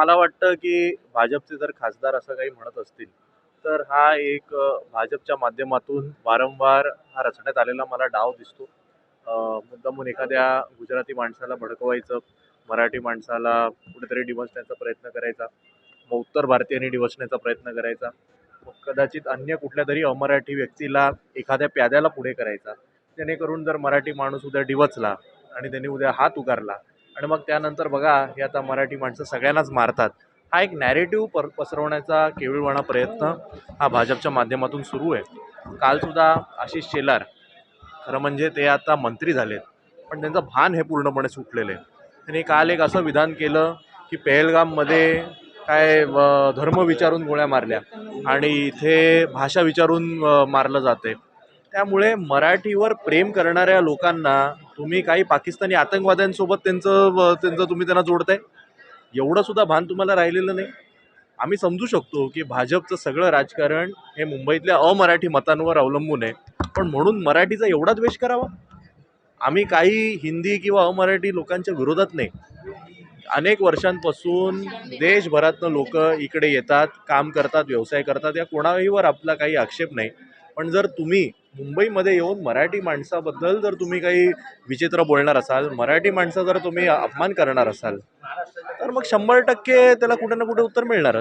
मला वाटतं की भाजपचे जर खासदार असं काही म्हणत असतील तर हा एक भाजपच्या माध्यमातून वारंवार हा रचण्यात आलेला मला डाव दिसतो. मुद्दामून एखाद्या गुजराती माणसाला भडकवायचं, मराठी माणसाला कुठेतरी डिवचण्याचा प्रयत्न करायचा, मग उत्तर भारतीयांनी डिवचण्याचा प्रयत्न करायचा, मग कदाचित अन्य कुठल्या तरी अमराठी व्यक्तीला एखाद्या प्याद्याला पुढे करायचा, जेणेकरून जर मराठी माणूस उद्या डिवचला आणि त्यांनी उद्या हात उगारला आणि मग त्यानंतर बघा हे आता मराठी माणसं सगळ्यांनाच मारतात, हा एक नॅरेटिव्ह पसरवण्याचा केविलवाणा प्रयत्न हा भाजपच्या माध्यमातून सुरू आहे. कालसुद्धा आशिष शेलार, खरं म्हणजे ते आता मंत्री झालेत पण त्यांचं भान हे पूर्णपणे सुटलेलं आहे. त्यांनी काल एक असं विधान केलं की पेहलगाममध्ये काय धर्म विचारून गोळ्या मारल्या आणि इथे भाषा विचारून मारलं जाते. त्यामुळे मराठीवर प्रेम करणाऱ्या लोकांना तुम्ही काही पाकिस्तानी आतंकवाद्यांसोबत त्यांचं तुम्ही त्यांना जोडताय, एवढं सुद्धा भान तुम्हाला राहिलेलं नाही. आम्ही समजू शकतो की भाजपचं सगळं राजकारण हे मुंबईतल्या अमराठी मतांवर अवलंबून आहे, पण म्हणून मराठीचा एवढा द्वेष करावा? आम्ही काही हिंदी किंवा अमराठी लोकांच्या विरोधात नाही. अनेक वर्षांपासून देशभरातनं लोक इकडे येतात, काम करतात, व्यवसाय करतात, या कोणाहीवर आपला काही आक्षेप नाही. पण जर तुम्ही मुंबईमध्ये येऊन मराठी माणसाबद्दल जर तुम्ही काही विचित्र बोलणार असाल, मराठी माणसा जर तुम्ही अपमान करणार असाल, तर मग 100% त्याला कुठे ना कुठे उत्तर मिळणारच.